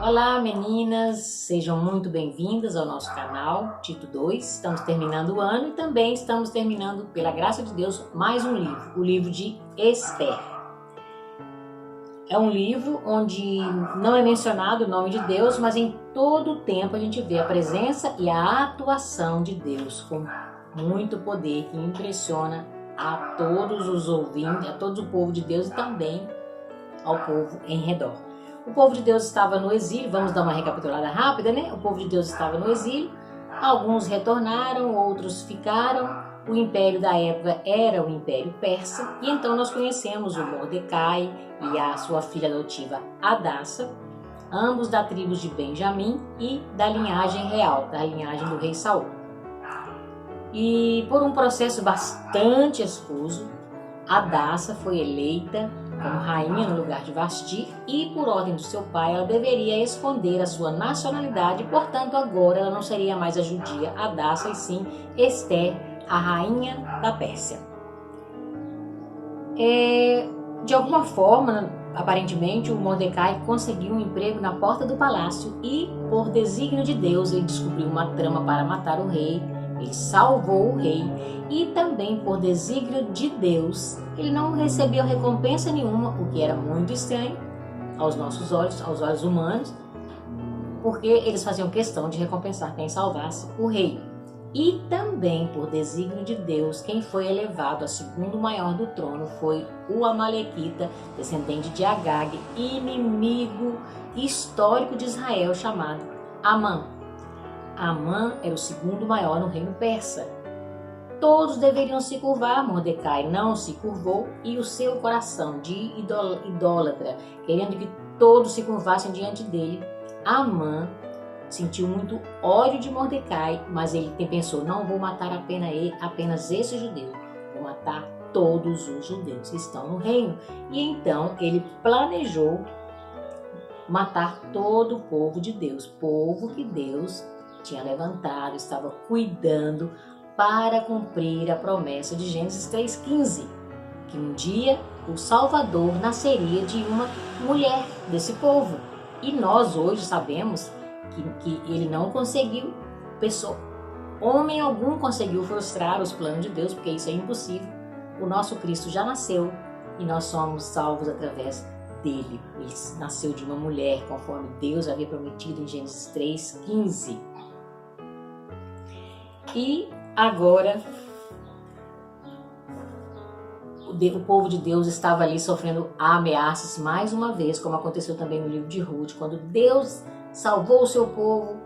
Olá meninas, sejam muito bem-vindas ao nosso canal Tito 2. Estamos terminando o ano e também estamos terminando, pela graça de Deus, mais um livro, o livro de Esther. É um livro onde não é mencionado o nome de Deus, mas em todo o tempo a gente vê a presença e a atuação de Deus com muito poder que impressiona a todos os ouvintes, a todo o povo de Deus e também ao povo em redor. O povo de Deus estava no exílio, vamos dar uma recapitulada rápida, né? O povo de Deus estava no exílio, alguns retornaram, outros ficaram. O império da época era o Império Persa, e então nós conhecemos o Mordecai e a sua filha adotiva Hadassa, ambos da tribo de Benjamim e da linhagem real, da linhagem do rei Saul. E por um processo bastante escuso, Hadassa foi eleita como rainha no lugar de Vasti e, por ordem do seu pai, ela deveria esconder a sua nacionalidade, portanto agora ela não seria mais a judia Hadassa, e sim Esther, a rainha da Pérsia. De alguma forma, aparentemente, o Mordecai conseguiu um emprego na porta do palácio e, por desígnio de Deus, ele descobriu uma trama para matar o rei. Ele salvou o rei e também, por desígnio de Deus, ele não recebeu recompensa nenhuma, o que era muito estranho aos nossos olhos, aos olhos humanos, porque eles faziam questão de recompensar quem salvasse o rei. E também, por desígnio de Deus, quem foi elevado a segundo maior do trono foi o Amalequita, descendente de Agag, inimigo histórico de Israel, chamado Amã. Amã era o segundo maior no reino persa. Todos deveriam se curvar, Mordecai não se curvou, e o seu coração de idólatra, querendo que todos se curvassem diante dele, Amã sentiu muito ódio de Mordecai, mas ele pensou: não vou matar apenas esse judeu, vou matar todos os judeus que estão no reino. E então ele planejou matar todo o povo de Deus, povo que Deus tinha levantado, estava cuidando para cumprir a promessa de Gênesis 3,15, que um dia o Salvador nasceria de uma mulher desse povo. E nós hoje sabemos que ele não conseguiu, homem algum conseguiu frustrar os planos de Deus, porque isso é impossível. O nosso Cristo já nasceu e nós somos salvos através dele. Ele nasceu de uma mulher, conforme Deus havia prometido em Gênesis 3,15. E agora o povo de Deus estava ali sofrendo ameaças mais uma vez, como aconteceu também no livro de Ruth, quando Deus salvou o seu povo,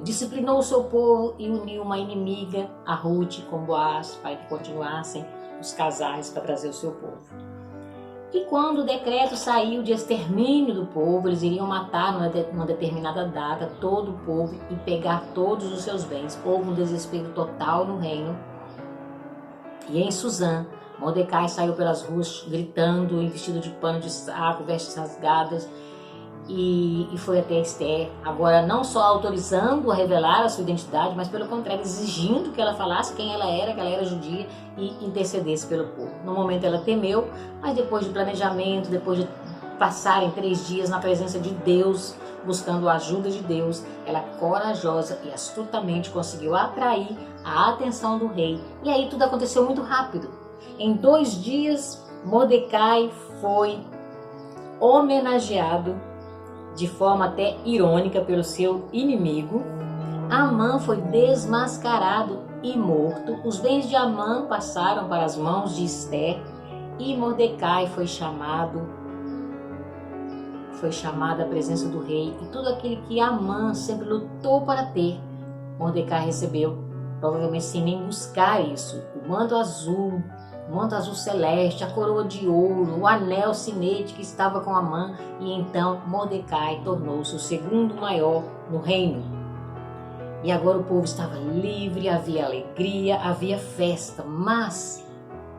disciplinou o seu povo e uniu uma inimiga, a Ruth, com Boaz, para que continuassem os casais para trazer o seu povo. E quando o decreto saiu de extermínio do povo, eles iriam matar numa determinada data todo o povo e pegar todos os seus bens. Houve um desespero total no reino. E em Suzã, Mordecai saiu pelas ruas gritando, vestido de pano de saco, vestes rasgadas, e foi até Esther, agora não só autorizando a revelar a sua identidade, mas pelo contrário, exigindo que ela falasse quem ela era, que ela era judia, e intercedesse pelo povo. No momento ela temeu, mas depois de planejamento, depois de passarem 3 dias na presença de Deus, buscando a ajuda de Deus, ela corajosa e astutamente conseguiu atrair a atenção do rei. E aí tudo aconteceu muito rápido. Em 2 dias, Mordecai foi homenageado de forma até irônica pelo seu inimigo. Amã foi desmascarado e morto. Os bens de Amã passaram para as mãos de Esther e Mordecai foi chamado à presença do rei, e tudo aquilo que Amã sempre lutou para ter, Mordecai recebeu, provavelmente sem nem buscar isso. O manto azul celeste, a coroa de ouro, o anel sinete que estava com Amã, e então Mordecai tornou-se o segundo maior no reino. E agora o povo estava livre, havia alegria, havia festa, mas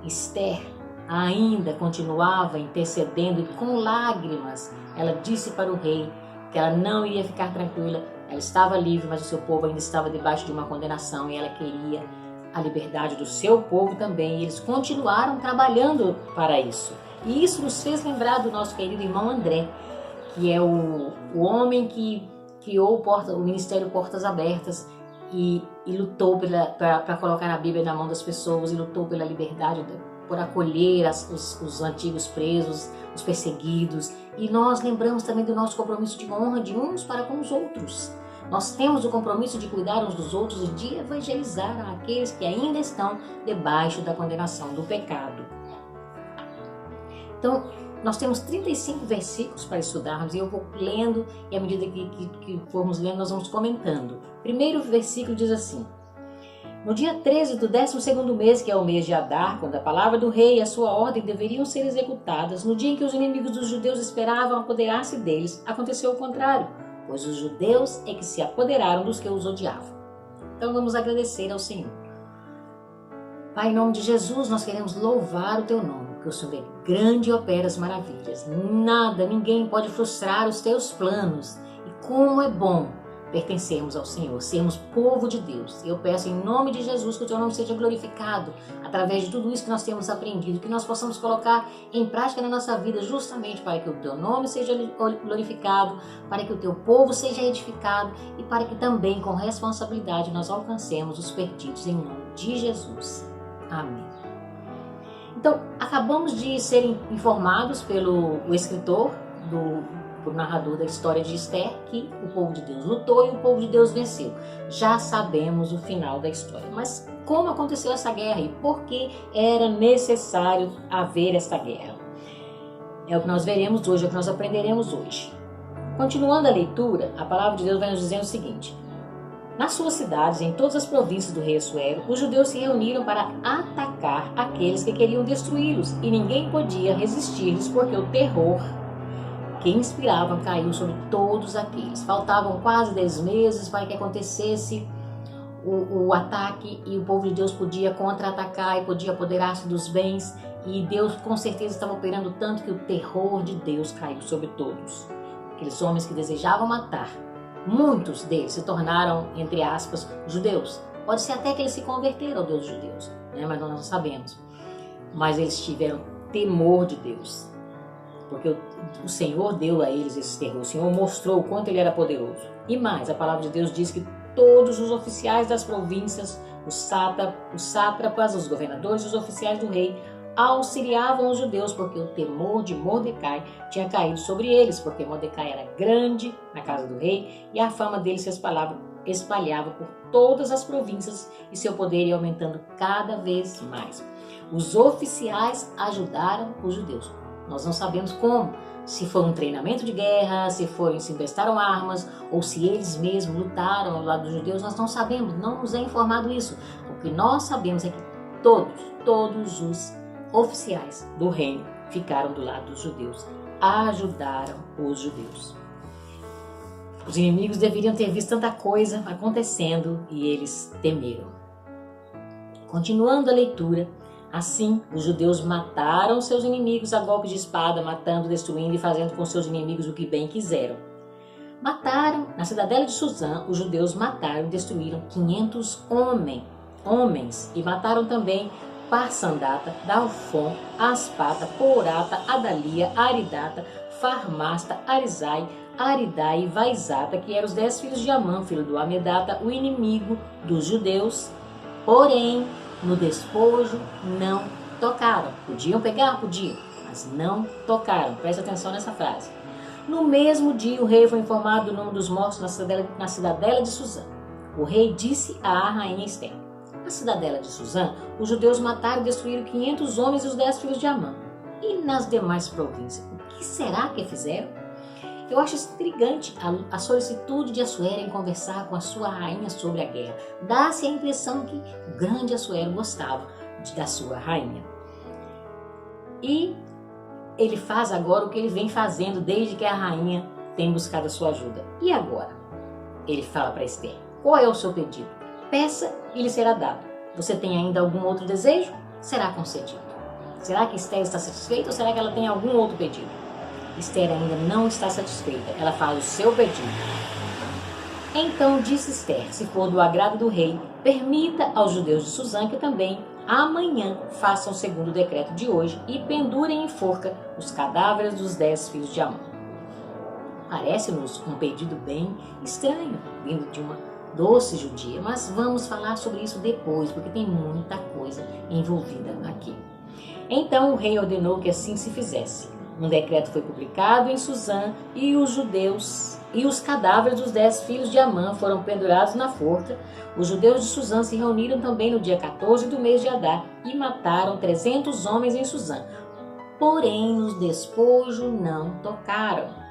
Esther ainda continuava intercedendo, e com lágrimas ela disse para o rei que ela não ia ficar tranquila. Ela estava livre, mas o seu povo ainda estava debaixo de uma condenação, e ela queria a liberdade do seu povo também, e eles continuaram trabalhando para isso. E isso nos fez lembrar do nosso querido irmão André, que é o homem que criou o Ministério Portas Abertas e lutou para colocar a Bíblia na mão das pessoas, e lutou pela liberdade, por acolher os antigos presos, os perseguidos. E nós lembramos também do nosso compromisso de honra de uns para com os outros. Nós temos o compromisso de cuidar uns dos outros e de evangelizar aqueles que ainda estão debaixo da condenação do pecado. Então, nós temos 35 versículos para estudarmos e eu vou lendo, e à medida que formos lendo, nós vamos comentando. O primeiro versículo diz assim: no dia 13 do 12º mês, que é o mês de Adar, quando a palavra do rei e a sua ordem deveriam ser executadas, no dia em que os inimigos dos judeus esperavam apoderar-se deles, aconteceu o contrário, pois os judeus é que se apoderaram dos que os odiavam. Então vamos agradecer ao Senhor. Pai, em nome de Jesus, nós queremos louvar o Teu nome, porque o Senhor é grande e opera as maravilhas. Nada, ninguém pode frustrar os Teus planos. E como é bom pertencermos ao Senhor, sermos povo de Deus. Eu peço em nome de Jesus que o Teu nome seja glorificado através de tudo isso que nós temos aprendido, que nós possamos colocar em prática na nossa vida, justamente para que o Teu nome seja glorificado, para que o Teu povo seja edificado e para que também com responsabilidade nós alcancemos os perdidos em nome de Jesus. Amém. Então, acabamos de ser informados pelo escritor, o narrador da história de Esther, que o povo de Deus lutou e o povo de Deus venceu. Já sabemos o final da história. Mas como aconteceu essa guerra e por que era necessário haver essa guerra? É o que nós veremos hoje, é o que nós aprenderemos hoje. Continuando a leitura, a palavra de Deus vai nos dizendo o seguinte: nas suas cidades, em todas as províncias do rei Assuero, os judeus se reuniram para atacar aqueles que queriam destruí-los, e ninguém podia resistir-lhes, porque o terror que inspiravam caiu sobre todos aqueles. Faltavam quase 10 meses para que acontecesse o ataque, e o povo de Deus podia contra-atacar e podia apoderar-se dos bens, e Deus com certeza estava operando tanto que o terror de Deus caiu sobre todos. Aqueles homens que desejavam matar, muitos deles se tornaram, entre aspas, judeus. Pode ser até que eles se converteram ao Deus dos judeus, né? Mas nós não sabemos. Mas eles tiveram temor de Deus, porque o Senhor deu a eles esse terror. O Senhor mostrou o quanto Ele era poderoso. E mais, a palavra de Deus diz que todos os oficiais das províncias, os sátrapas, os governadores e os oficiais do rei auxiliavam os judeus, porque o temor de Mordecai tinha caído sobre eles, porque Mordecai era grande na casa do rei e a fama dele se espalhava por todas as províncias e seu poder ia aumentando cada vez mais. Os oficiais ajudaram os judeus. Nós não sabemos como, se foi um treinamento de guerra, se emprestaram armas ou se eles mesmos lutaram ao lado dos judeus, nós não sabemos, não nos é informado isso. O que nós sabemos é que todos os oficiais do reino ficaram do lado dos judeus, ajudaram os judeus. Os inimigos deveriam ter visto tanta coisa acontecendo e eles temeram. Continuando a leitura, assim os judeus mataram seus inimigos a golpe de espada, matando, destruindo e fazendo com seus inimigos o que bem quiseram. Mataram, na cidadela de Suzã, os judeus mataram e destruíram 500 homens e mataram também Parsandata, Dalfon, Aspata, Porata, Adalia, Aridata, Farmasta, Arizai, Aridai e Vaizata, que eram os 10 filhos de Amã, filho do Amedata, o inimigo dos judeus. Porém, no despojo não tocaram. Podiam pegar? Podiam, mas não tocaram. Presta atenção nessa frase. No mesmo dia, o rei foi informado do número dos mortos na cidadela de Suzã. O rei disse à rainha Esther: na cidadela de Suzã, os judeus mataram e destruíram 500 homens e os 10 filhos de Amã. E nas demais províncias, o que será que fizeram? Eu acho intrigante a solicitude de Assuero em conversar com a sua rainha sobre a guerra. Dá-se a impressão que o grande Assuero gostava da sua rainha. E ele faz agora o que ele vem fazendo desde que a rainha tem buscado a sua ajuda. E agora? Ele fala para Esther: qual é o seu pedido? Peça e lhe será dado. Você tem ainda algum outro desejo? Será concedido. Será que Esther está satisfeita ou será que ela tem algum outro pedido? Esther ainda não está satisfeita. Ela fala o seu pedido. Então disse Esther: se for do agrado do rei, permita aos judeus de Suzã que também amanhã façam segundo o decreto de hoje e pendurem em forca os cadáveres dos 10 filhos de Amã. Parece-nos um pedido bem estranho, vindo de uma doce judia, mas vamos falar sobre isso depois, porque tem muita coisa envolvida aqui. Então o rei ordenou que assim se fizesse. Um decreto foi publicado em Suzã e os judeus e os cadáveres dos 10 filhos de Amã foram pendurados na forca. Os judeus de Suzã se reuniram também no dia 14 do mês de Adar e mataram 300 homens em Suzã. Porém, nos despojos não tocaram.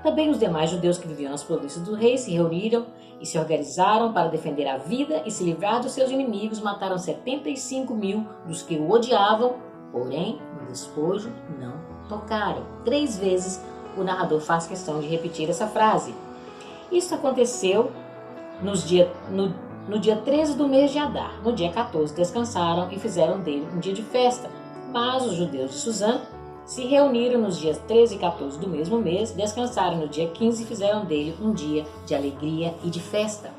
Também os demais judeus que viviam nas províncias do rei se reuniram e se organizaram para defender a vida e se livrar dos seus inimigos. Mataram 75.000 dos que o odiavam, porém, no despojo não tocaram. 3 vezes o narrador faz questão de repetir essa frase. Isso aconteceu no dia 13 do mês de Adar. No dia 14 descansaram e fizeram dele um dia de festa. Mas os judeus de Suzã se reuniram nos dias 13 e 14 do mesmo mês, descansaram no dia 15 e fizeram dele um dia de alegria e de festa.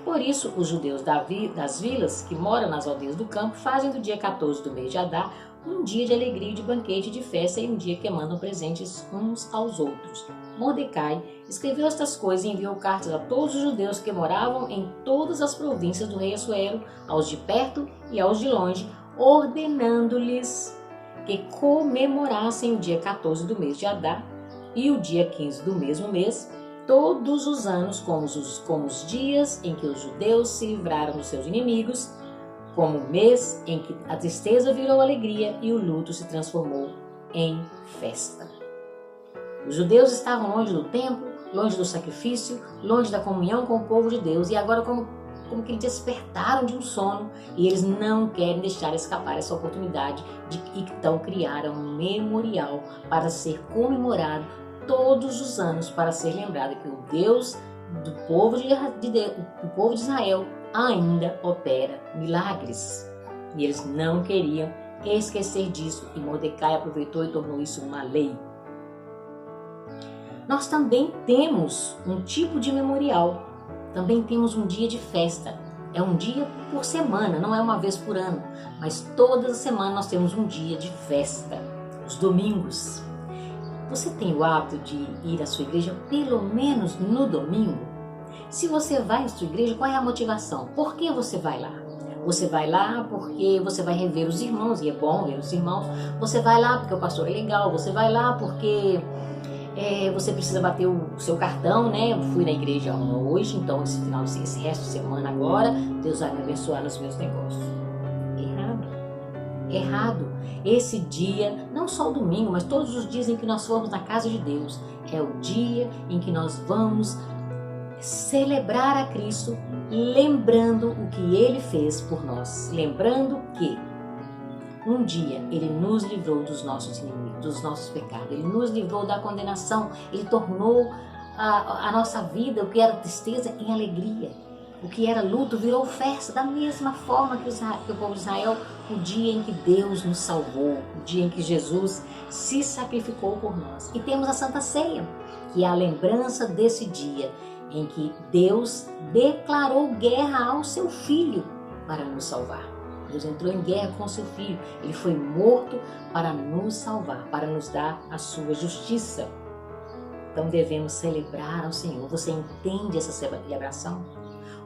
Por isso, os judeus das vilas que moram nas aldeias do campo fazem do dia 14 do mês de Adar um dia de alegria, de banquete, de festa e um dia que mandam presentes uns aos outros. Mordecai escreveu estas coisas e enviou cartas a todos os judeus que moravam em todas as províncias do rei Assuero, aos de perto e aos de longe, ordenando-lhes que comemorassem o dia 14 do mês de Adar e o dia 15 do mesmo mês, todos os anos, como os dias em que os judeus se livraram dos seus inimigos, como o mês em que a tristeza virou alegria e o luto se transformou em festa. Os judeus estavam longe do templo, longe do sacrifício, longe da comunhão com o povo de Deus, e agora como que despertaram de um sono, e eles não querem deixar escapar essa oportunidade e então criaram um memorial para ser comemorado todos os anos, para ser lembrado que o Deus do povo de Israel ainda opera milagres. E eles não queriam esquecer disso, e Mordecai aproveitou e tornou isso uma lei. Nós também temos um tipo de memorial. Também temos um dia de festa. É um dia por semana, não é uma vez por ano, mas toda semana nós temos um dia de festa, os domingos. Você tem o hábito de ir à sua igreja pelo menos no domingo? Se você vai à sua igreja, qual é a motivação? Por que você vai lá? Você vai lá porque você vai rever os irmãos, e é bom ver os irmãos. Você vai lá porque o pastor é legal. Você vai lá porque você precisa bater o seu cartão, né? Eu fui na igreja hoje, então esse resto de semana agora, Deus vai me abençoar nos meus negócios. Errado. Esse dia, não só o domingo, mas todos os dias em que nós formos na casa de Deus, é o dia em que nós vamos celebrar a Cristo, lembrando o que Ele fez por nós, lembrando que um dia Ele nos livrou dos nossos inimigos, dos nossos pecados, Ele nos livrou da condenação, Ele tornou a nossa vida, o que era tristeza, em alegria, o que era luto virou festa, da mesma forma que o povo de Israel, o dia em que Deus nos salvou, o dia em que Jesus se sacrificou por nós. E temos a Santa Ceia, que é a lembrança desse dia em que Deus declarou guerra ao seu Filho para nos salvar. Deus entrou em guerra com seu Filho. Ele foi morto para nos salvar, para nos dar a sua justiça. Então devemos celebrar ao Senhor. Você entende essa celebração?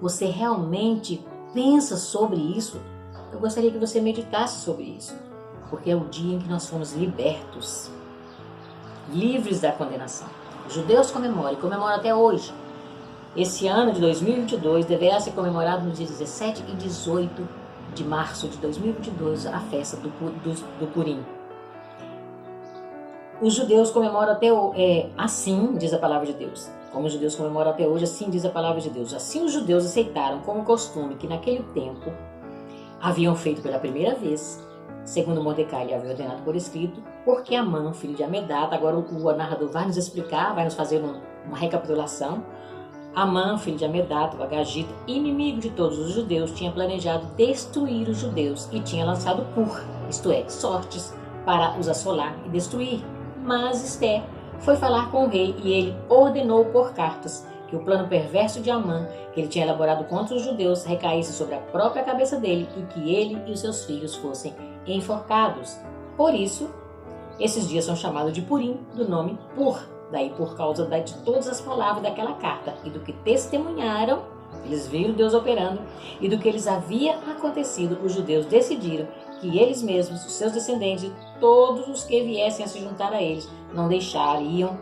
Você realmente pensa sobre isso? Eu gostaria que você meditasse sobre isso, porque é o dia em que nós fomos libertos, livres da condenação. Os judeus comemoram até hoje. Esse ano de 2022 deverá ser comemorado no dia 17 e 18 de março de 2022, a festa do Purim. Os judeus comemoram até hoje, assim diz a palavra de Deus. Como os judeus comemoram até hoje, assim diz a palavra de Deus. Assim os judeus aceitaram como costume que naquele tempo haviam feito pela primeira vez, segundo Mordecai lhe havia ordenado por escrito, porque Amã, filho de Amedata, agora o narrador vai nos explicar, vai nos fazer uma recapitulação. Amã, filho de Amedata, o Agagita, inimigo de todos os judeus, tinha planejado destruir os judeus e tinha lançado isto é, sortes, para os assolar e destruir. Mas Esther foi falar com o rei e ele ordenou por cartas que o plano perverso de Amã, que ele tinha elaborado contra os judeus, recaísse sobre a própria cabeça dele e que ele e os seus filhos fossem enforcados. Por isso, esses dias são chamados de Purim, do nome Pur, Daí, por causa de todas as palavras daquela carta e do que testemunharam, eles viram Deus operando, e do que lhes havia acontecido, os judeus decidiram que eles mesmos, os seus descendentes, todos os que viessem a se juntar a eles, não deixariam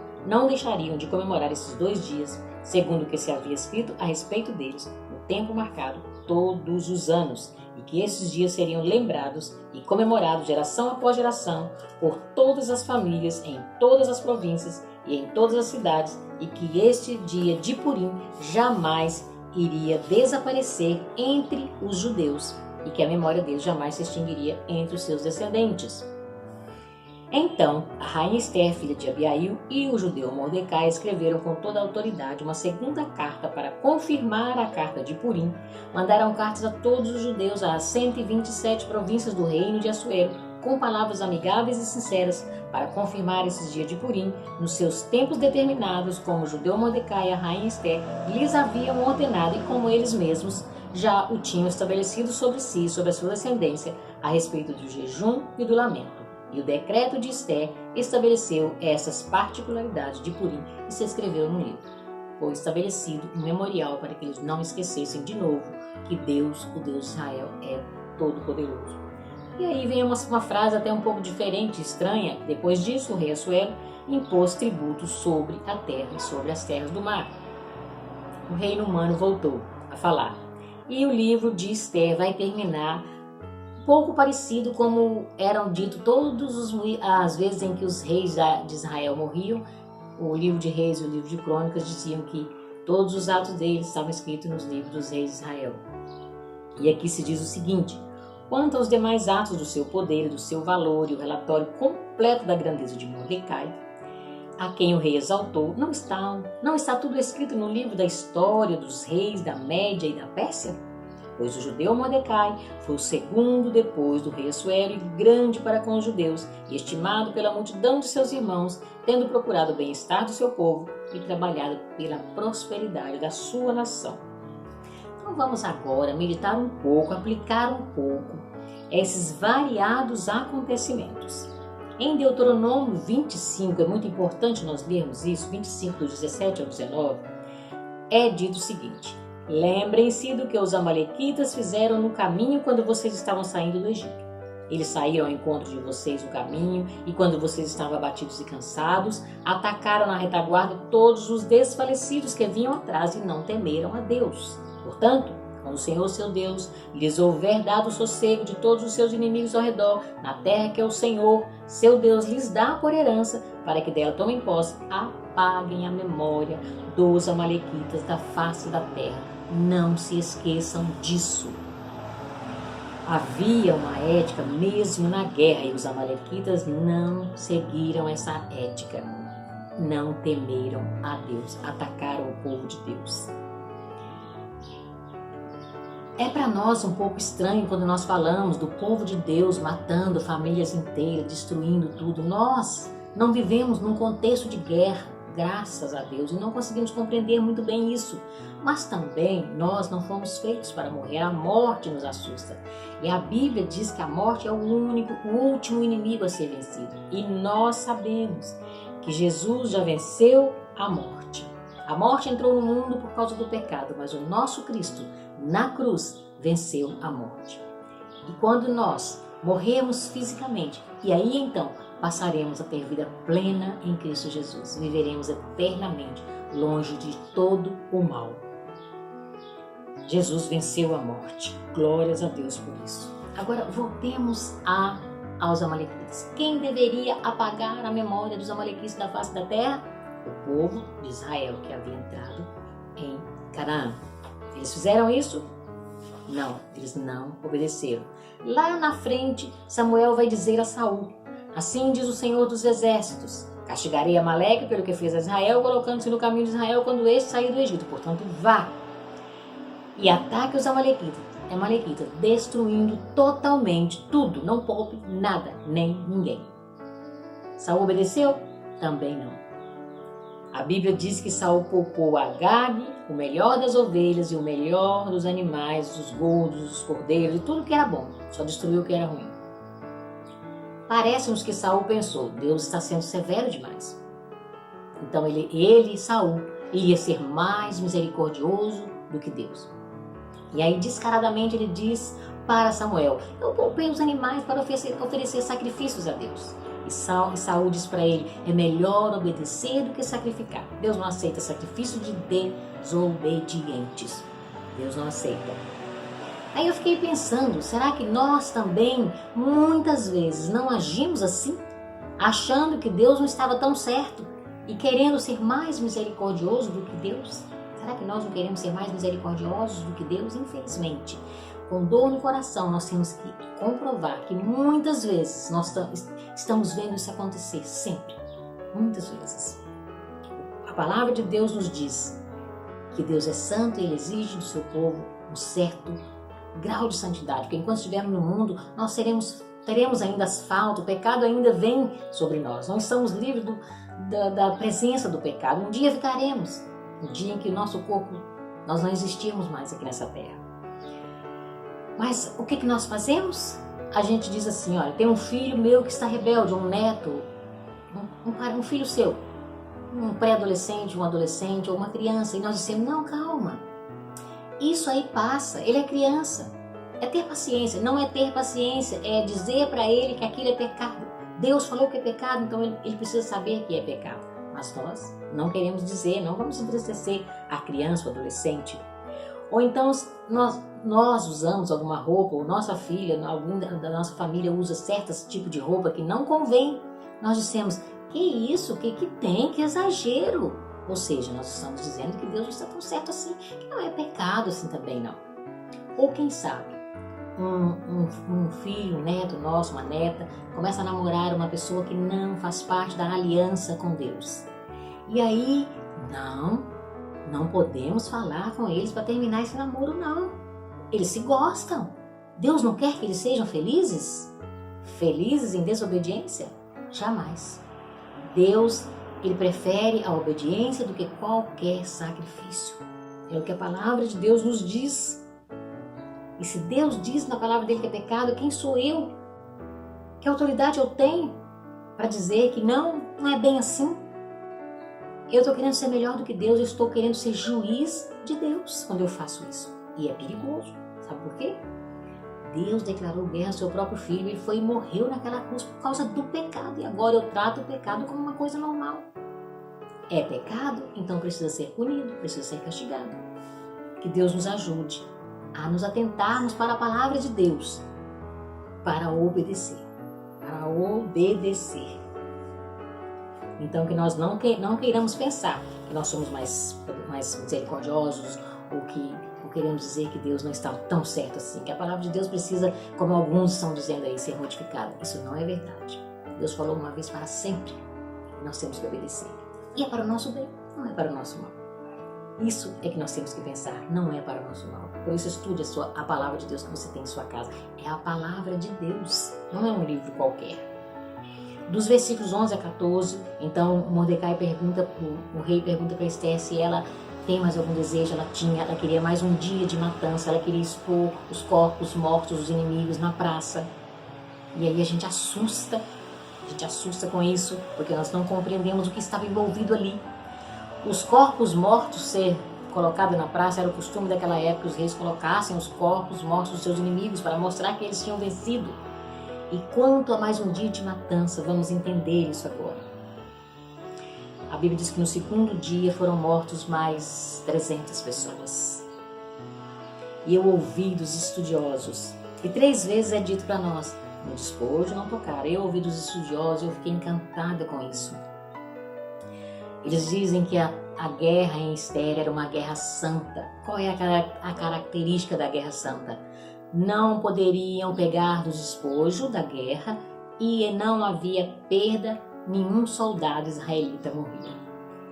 de comemorar esses 2 dias, segundo o que se havia escrito a respeito deles, no tempo marcado, todos os anos, e que esses dias seriam lembrados e comemorados geração após geração por todas as famílias, em todas as províncias e em todas as cidades, e que este dia de Purim jamais iria desaparecer entre os judeus, e que a memória deles jamais se extinguiria entre os seus descendentes. Então, a rainha Esther, filha de Abiail, e o judeu Mordecai escreveram com toda a autoridade uma segunda carta para confirmar a carta de Purim. Mandaram cartas a todos os judeus, às 127 províncias do reino de Assuero, com palavras amigáveis e sinceras, para confirmar esses dias de Purim, nos seus tempos determinados, como o judeu Mordecai e a rainha Esther lhes haviam ordenado, e como eles mesmos já o tinham estabelecido sobre si e sobre a sua descendência, a respeito do jejum e do lamento. E o decreto de Esther estabeleceu essas particularidades de Purim e se escreveu no livro. Foi estabelecido um memorial para que eles não esquecessem de novo que Deus, o Deus de Israel, é todo-poderoso. E aí vem uma frase até um pouco diferente, estranha. Depois disso, o rei Assuero impôs tributos sobre a terra e sobre as terras do mar. O reino humano voltou a falar. E o livro de Esther vai terminar pouco parecido como eram dito todas as vezes em que os reis de Israel morriam. O livro de Reis e o livro de Crônicas diziam que todos os atos deles estavam escritos nos livros dos reis de Israel. E aqui se diz o seguinte: quanto aos demais atos do seu poder e do seu valor, e o relatório completo da grandeza de Mordecai, a quem o rei exaltou, não está tudo escrito no livro da história dos reis da Média e da Pérsia? Pois o judeu Mordecai foi o segundo depois do rei Assuero, e grande para com os judeus, e estimado pela multidão de seus irmãos, tendo procurado o bem-estar do seu povo e trabalhado pela prosperidade da sua nação. Então vamos agora meditar um pouco, aplicar um pouco esses variados acontecimentos. Em Deuteronômio 25, é muito importante nós lermos isso, 25 do 17 ao 19, é dito o seguinte: lembrem-se do que os amalequitas fizeram no caminho quando vocês estavam saindo do Egito. Eles saíram ao encontro de vocês no caminho, e quando vocês estavam abatidos e cansados, atacaram na retaguarda todos os desfalecidos que vinham atrás e não temeram a Deus. Portanto, quando o Senhor seu Deus lhes houver dado o sossego de todos os seus inimigos ao redor, na terra que é o Senhor seu Deus lhes dá por herança, para que dela tomem posse, apaguem a memória dos amalequitas da face da terra. Não se esqueçam disso. Havia uma ética mesmo na guerra, e os amalequitas não seguiram essa ética. Não temeram a Deus, atacaram o povo de Deus. É para nós um pouco estranho quando nós falamos do povo de Deus matando famílias inteiras, destruindo tudo. Nós não vivemos num contexto de guerra, graças a Deus, e não conseguimos compreender muito bem isso. Mas também nós não fomos feitos para morrer. A morte nos assusta. E a Bíblia diz que a morte é o último inimigo a ser vencido. E nós sabemos que Jesus já venceu a morte. A morte entrou no mundo por causa do pecado, mas o nosso Cristo, na cruz, venceu a morte. E quando nós morremos fisicamente, e aí então passaremos a ter vida plena em Cristo Jesus, viveremos eternamente longe de todo o mal. Jesus venceu a morte. Glórias a Deus por isso. Agora voltemos aos amalequitas. Quem deveria apagar a memória dos amalequitas da face da terra? O povo de Israel, que havia entrado em Canaã. Eles fizeram isso? Não, eles não obedeceram. Lá na frente, Samuel vai dizer a Saul: assim diz o Senhor dos Exércitos: castigarei Amaleque pelo que fez a Israel, colocando-se no caminho de Israel quando este sair do Egito. Portanto, vá e ataque os amalequitas, destruindo totalmente tudo, não poupe nada, nem ninguém. Saul obedeceu? Também não. A Bíblia diz que Saul poupou Agag, o melhor das ovelhas e o melhor dos animais, os gordos, os cordeiros e tudo que era bom, só destruiu o que era ruim. Parece-nos que Saul pensou: Deus está sendo severo demais. Então ele, Saul, ia ser mais misericordioso do que Deus. E aí descaradamente ele diz para Samuel: eu poupei os animais para oferecer sacrifícios a Deus. E Saul diz para ele: é melhor obedecer do que sacrificar. Deus não aceita sacrifício de desobedientes. Deus não aceita. Aí eu fiquei pensando, será que nós também muitas vezes não agimos assim? Achando que Deus não estava tão certo e querendo ser mais misericordioso do que Deus? Será que nós não queremos ser mais misericordiosos do que Deus? Infelizmente, com dor no coração, nós temos que comprovar que muitas vezes nós estamos vendo isso acontecer, sempre, muitas vezes. A palavra de Deus nos diz que Deus é santo e Ele exige do seu povo um certo grau de santidade, porque enquanto estivermos no mundo, nós teremos ainda asfalto, o pecado ainda vem sobre nós, não estamos livres da presença do pecado. Um dia ficaremos, no dia em que o nosso corpo, nós não existirmos mais aqui nessa terra. Mas o que nós fazemos? A gente diz assim: olha, tem um filho meu que está rebelde, um neto, um filho seu, um pré-adolescente, um adolescente ou uma criança, e nós dizemos: não, calma, isso aí passa, ele é criança. É ter paciência. Não é ter paciência, é dizer para ele que aquilo é pecado. Deus falou que é pecado, então ele precisa saber que é pecado. Mas nós não queremos dizer, não vamos entristecer a criança, o adolescente. Ou então nós usamos alguma roupa, ou nossa filha, algum da nossa família usa certos tipos de roupa que não convém. Nós dissemos: que isso, que tem, que exagero. Ou seja, nós estamos dizendo que Deus não está tão certo assim, que não é pecado assim também não. Ou quem sabe, um filho, um neto nosso, uma neta, começa a namorar uma pessoa que não faz parte da aliança com Deus. E aí, não podemos falar com eles para terminar esse namoro, não. Eles se gostam. Deus não quer que eles sejam felizes? Felizes em desobediência? Jamais. Deus, Ele prefere a obediência do que qualquer sacrifício. É o que a palavra de Deus nos diz. E se Deus diz na palavra dele que é pecado, quem sou eu? Que autoridade eu tenho para dizer que não é bem assim? Eu estou querendo ser melhor do que Deus, eu estou querendo ser juiz de Deus quando eu faço isso. E é perigoso. Sabe por quê? Deus declarou guerra ao seu próprio filho, ele foi e morreu naquela cruz por causa do pecado. E agora eu trato o pecado como uma coisa normal. É pecado, então precisa ser punido, precisa ser castigado. Que Deus nos ajude a nos atentarmos para a palavra de Deus, para obedecer, Então que nós não queiramos pensar que nós somos mais misericordiosos ou queremos dizer que Deus não está tão certo assim, que a palavra de Deus precisa, como alguns estão dizendo aí, ser modificada. Isso não é verdade. Deus falou uma vez para sempre, nós temos que obedecer. E é para o nosso bem, não é para o nosso mal. Isso é que nós temos que pensar, não é para o nosso mal. Por isso estude a palavra de Deus que você tem em sua casa. É a palavra de Deus, não é um livro qualquer. Dos versículos 11 a 14, então Mordecai pergunta, o rei pergunta para Esther se ela tem mais algum desejo. Ela queria mais um dia de matança, ela queria expor os corpos mortos dos inimigos na praça. E aí a gente assusta com isso, porque nós não compreendemos o que estava envolvido ali. Os corpos mortos ser colocados na praça era o costume daquela época, os reis colocassem os corpos mortos dos seus inimigos para mostrar que eles tinham vencido. E quanto a mais um dia de matança, vamos entender isso agora. A Bíblia diz que no segundo dia foram mortos mais 300 pessoas. E eu ouvi dos estudiosos, e 3 vezes é dito para nós: no despojo não tocar. Eu ouvi dos estudiosos e eu fiquei encantada com isso. Eles dizem que a guerra em Esther era uma guerra santa. Qual é a característica da guerra santa? Não poderiam pegar do despojo da guerra e não havia perda, nenhum soldado israelita morria.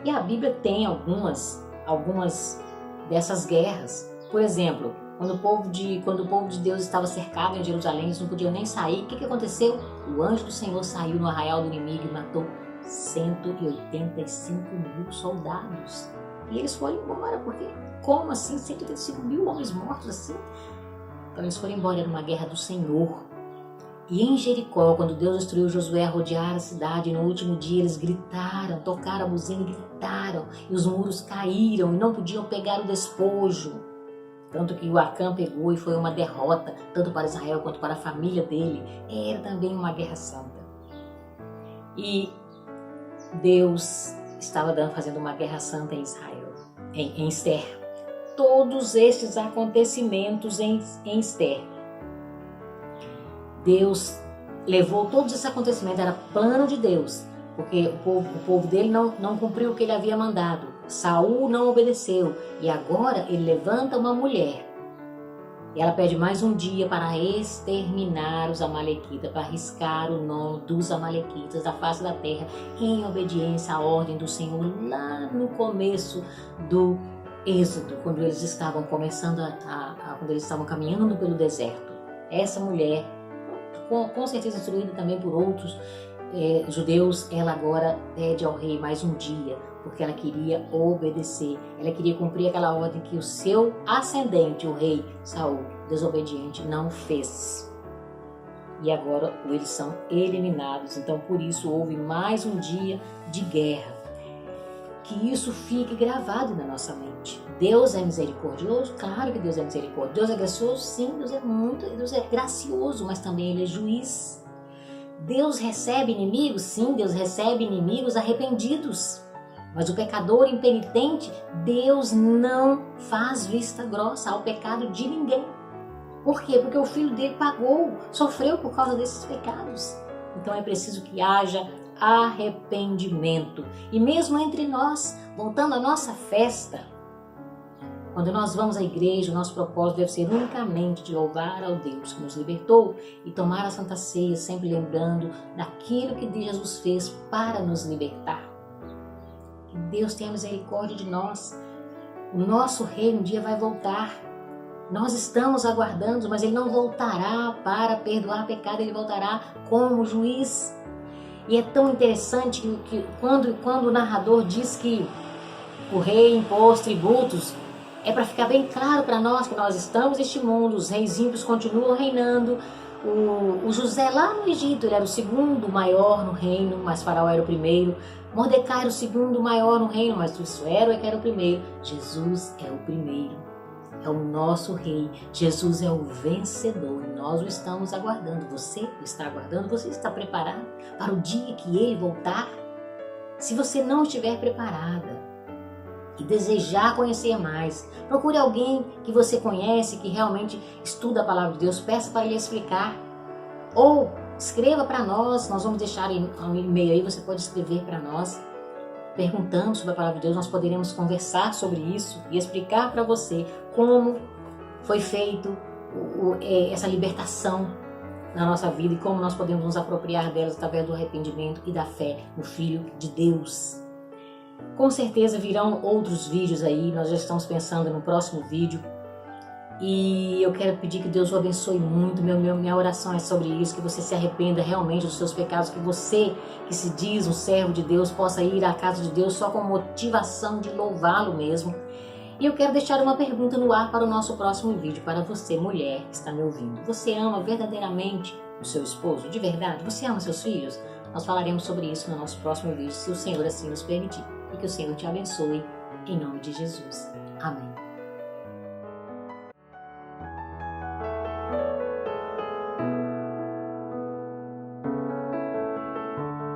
E a Bíblia tem algumas dessas guerras. Por exemplo, quando o povo de Deus estava cercado em Jerusalém, eles não podiam nem sair. O que aconteceu? O anjo do Senhor saiu no arraial do inimigo e matou 185.000 soldados. E eles foram embora, porque como assim? 185.000 homens mortos assim? Então eles foram embora, era uma guerra do Senhor. E em Jericó, quando Deus instruiu Josué a rodear a cidade, no último dia eles gritaram, tocaram a buzina e gritaram, e os muros caíram e não podiam pegar o despojo. Tanto que o Acã pegou e foi uma derrota, tanto para Israel quanto para a família dele. Era também uma guerra santa. E Deus estava fazendo uma guerra santa em Israel, em Ester. Todos estes acontecimentos em Ester, Deus levou todos esses acontecimentos, era plano de Deus, porque o povo dele não cumpriu o que ele havia mandado. Saul não obedeceu, e agora ele levanta uma mulher, e ela pede mais um dia para exterminar os amalequitas, para riscar o nome dos amalequitas da face da terra, em obediência à ordem do Senhor, lá no começo do Êxodo, quando eles estavam começando quando eles estavam caminhando pelo deserto. Essa mulher, com certeza instruída também por outros judeus, ela agora pede ao rei mais um dia, porque ela queria obedecer, ela queria cumprir aquela ordem que o seu ascendente, o rei Saul, desobediente, não fez. E agora eles são eliminados, então por isso houve mais um dia de guerra. Que isso fique gravado na nossa mente. Deus é misericordioso? Claro que Deus é misericordioso. Deus é gracioso? Sim, Deus é gracioso, mas também Ele é juiz. Deus recebe inimigos? Sim, Deus recebe inimigos arrependidos. Mas o pecador impenitente, Deus não faz vista grossa ao pecado de ninguém. Por quê? Porque o filho dele pagou, sofreu por causa desses pecados. Então é preciso que haja arrependimento. E mesmo entre nós, voltando à nossa festa, quando nós vamos à igreja, o nosso propósito deve ser unicamente de louvar ao Deus que nos libertou e tomar a Santa Ceia, sempre lembrando daquilo que Jesus fez para nos libertar. Que Deus tenha misericórdia de nós. O nosso rei um dia vai voltar. Nós estamos aguardando, mas ele não voltará para perdoar pecado, ele voltará como juiz. E é tão interessante que quando o narrador diz que o rei impôs tributos, é para ficar bem claro para nós que nós estamos neste mundo, os reis ímpios continuam reinando. O José lá no Egito, ele era o segundo maior no reino, mas Faraó era o primeiro. Mordecai era o segundo maior no reino, mas Assuero é que era o primeiro. Jesus é o primeiro, é o nosso rei. Jesus é o vencedor e nós o estamos aguardando. Você o está aguardando? Você está preparado para o dia que ele voltar? Se você não estiver preparada e desejar conhecer mais, procure alguém que você conhece, que realmente estuda a palavra de Deus, peça para ele explicar. Ou escreva para nós vamos deixar um e-mail aí, você pode escrever para nós, perguntando sobre a palavra de Deus, nós poderemos conversar sobre isso e explicar para você como foi feito essa libertação na nossa vida e como nós podemos nos apropriar delas através do arrependimento e da fé no Filho de Deus. Com certeza virão outros vídeos aí, nós já estamos pensando no próximo vídeo. E eu quero pedir que Deus o abençoe muito, minha oração é sobre isso, que você se arrependa realmente dos seus pecados, que você, que se diz um servo de Deus, possa ir à casa de Deus só com motivação de louvá-lo mesmo. E eu quero deixar uma pergunta no ar para o nosso próximo vídeo, para você, mulher que está me ouvindo. Você ama verdadeiramente o seu esposo? De verdade? Você ama seus filhos? Nós falaremos sobre isso no nosso próximo vídeo, se o Senhor assim nos permitir. E que o Senhor te abençoe, em nome de Jesus. Amém.